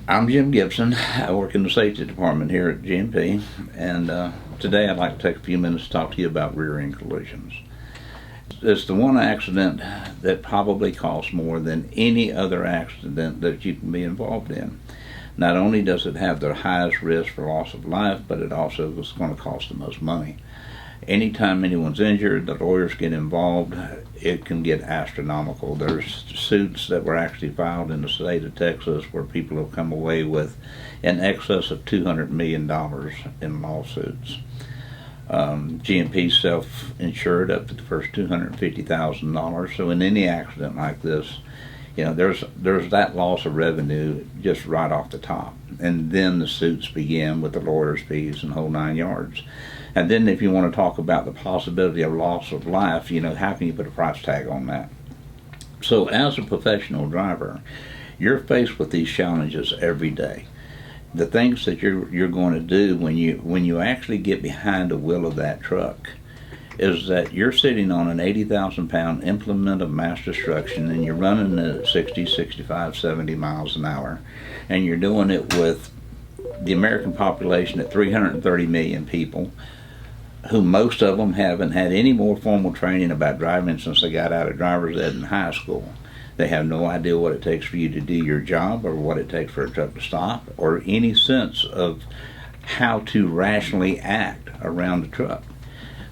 I'm Jim Gibson. I work in the safety department here at GMP, and today I'd like to take a few minutes to talk to you about rear-end collisions. It's the one accident that probably costs more than any other accident that you can be involved in. Not only does it have the highest risk for loss of life, but it also is going to cost the most money. Anytime anyone's injured, the lawyers get involved, it can get astronomical. There's suits that were actually filed in the state of Texas where people have come away with in excess of $200 million in lawsuits. GMP self-insured up to the first $250,000. So in any accident like this, there's that loss of revenue just right off the top. And then the suits begin with the lawyer's fees and whole 9 yards. And then if you want to talk about the possibility of loss of life, how can you put a price tag on that? So as a professional driver, you're faced with these challenges every day. The things that you're going to do when you actually get behind the wheel of that truck is that you're sitting on an 80,000 pound implement of mass destruction, and you're running it at 60, 65, 70 miles an hour, and you're doing it with the American population at 330 million people, who most of them haven't had any more formal training about driving since they got out of driver's ed in high school. They have no idea what it takes for you to do your job, or what it takes for a truck to stop, or any sense of how to rationally act around the truck.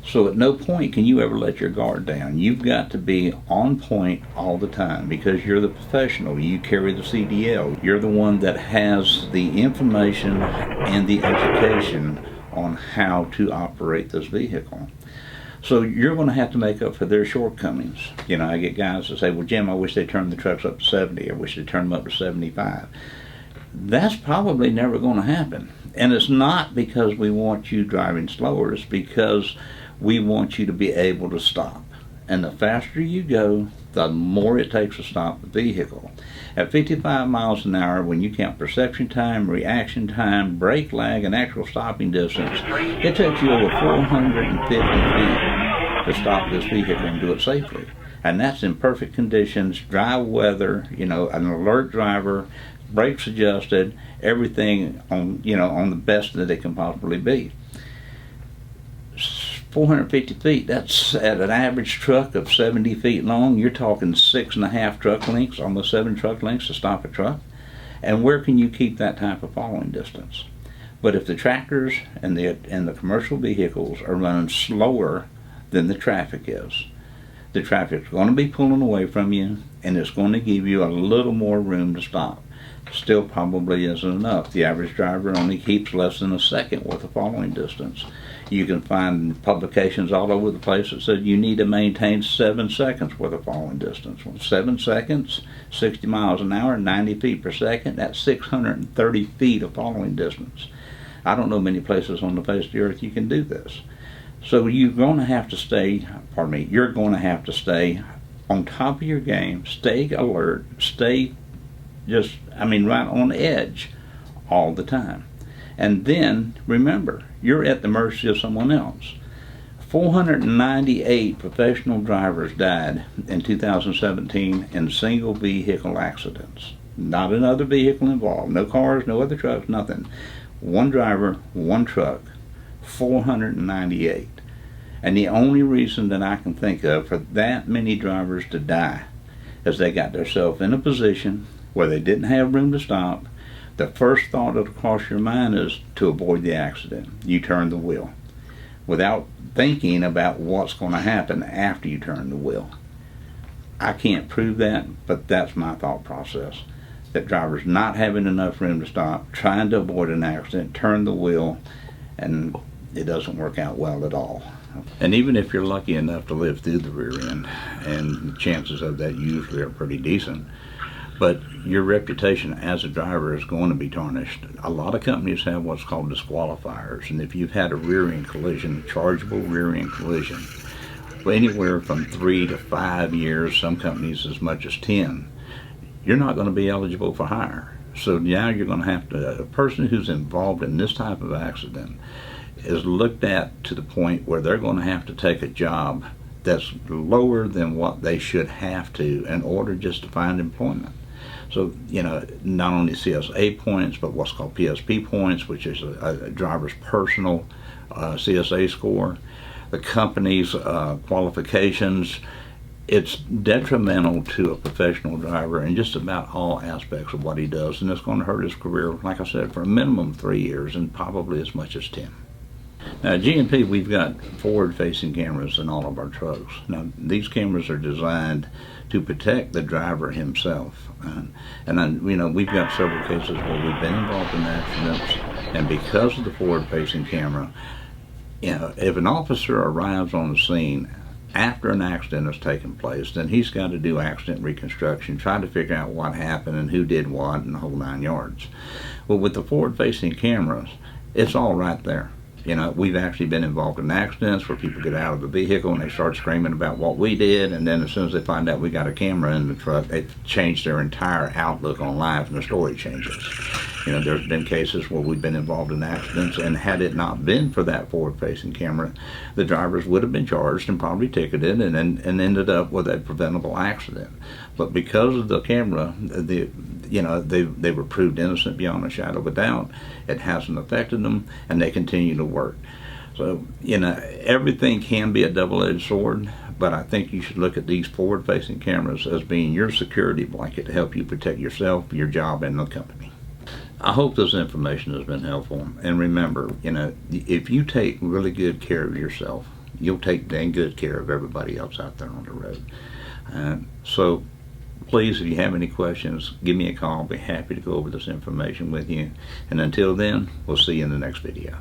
So at no point can you ever let your guard down. You've got to be on point all the time because you're the professional. You carry the CDL. You're the one that has the information and the education on how to operate this vehicle. So you're going to have to make up for their shortcomings. I get guys that say, well, Jim, I wish they turned the trucks up to 70. I wish they turned them up to 75. That's probably never going to happen. And it's not because we want you driving slower. It's because we want you to be able to stop. And the faster you go, the more it takes to stop the vehicle. At 55 miles an hour, when you count perception time, reaction time, brake lag, and actual stopping distance, it takes you over 450 feet to stop this vehicle and do it safely. And that's in perfect conditions, dry weather, an alert driver, brakes adjusted, everything on the best that it can possibly be. 450 feet, that's at an average truck of 70 feet long. You're talking 6.5 truck lengths, almost 7 truck lengths to stop a truck. And where can you keep that type of following distance? But if the tractors and the commercial vehicles are running slower than the traffic is, the traffic's going to be pulling away from you, and it's going to give you a little more room to stop. Still probably isn't enough. The average driver only keeps less than a second worth of following distance. You can find publications all over the place that said you need to maintain 7 seconds worth of following distance. Well, 7 seconds, 60 miles an hour, 90 feet per second, that's 630 feet of following distance. I don't know many places on the face of the earth you can do this. So you're going to have to stay on top of your game, stay alert, stay right on edge all the time. And then, remember, you're at the mercy of someone else. 498 professional drivers died in 2017 in single vehicle accidents. Not another vehicle involved. No cars, no other trucks, nothing. One driver, one truck, 498. And the only reason that I can think of for that many drivers to die is they got themselves in a position where they didn't have room to stop. The first thought that'll cross your mind is to avoid the accident. You turn the wheel without thinking about what's going to happen after you turn the wheel. I can't prove that, but that's my thought process. That drivers not having enough room to stop, trying to avoid an accident, turn the wheel, and it doesn't work out well at all. And even if you're lucky enough to live through the rear end, and chances of that usually are pretty decent, but your reputation as a driver is going to be tarnished. A lot of companies have what's called disqualifiers, and if you've had a rear-end collision, chargeable rear-end collision, anywhere from 3 to 5 years, some companies as much as 10, you're not going to be eligible for hire. So now you're going to have to, a person who's involved in this type of accident is looked at to the point where they're going to have to take a job that's lower than what they should have to in order just to find employment. So, not only CSA points, but what's called PSP points, which is a driver's personal CSA score, the company's qualifications. It's detrimental to a professional driver in just about all aspects of what he does, and it's going to hurt his career, like I said, for a minimum of 3 years and probably as much as 10. Now, at GMP, we've got forward-facing cameras in all of our trucks. Now, these cameras are designed to protect the driver himself. We've got several cases where we've been involved in accidents, and because of the forward-facing camera, if an officer arrives on the scene after an accident has taken place, then he's got to do accident reconstruction, try to figure out what happened and who did what and the whole 9 yards. Well, with the forward-facing cameras, it's all right there. We've actually been involved in accidents where people get out of the vehicle and they start screaming about what we did, and then as soon as they find out we got a camera in the truck, they've changed their entire outlook on life and the story changes. There's been cases where we've been involved in accidents, and had it not been for that forward-facing camera, the drivers would have been charged and probably ticketed and ended up with a preventable accident. But because of the camera, they were proved innocent beyond a shadow of a doubt. It hasn't affected them, and they continue to work. So, everything can be a double-edged sword, but I think you should look at these forward-facing cameras as being your security blanket to help you protect yourself, your job, and the company. I hope this information has been helpful. And remember, if you take really good care of yourself, you'll take dang good care of everybody else out there on the road. So please, if you have any questions, give me a call. I'll be happy to go over this information with you. And until then, we'll see you in the next video.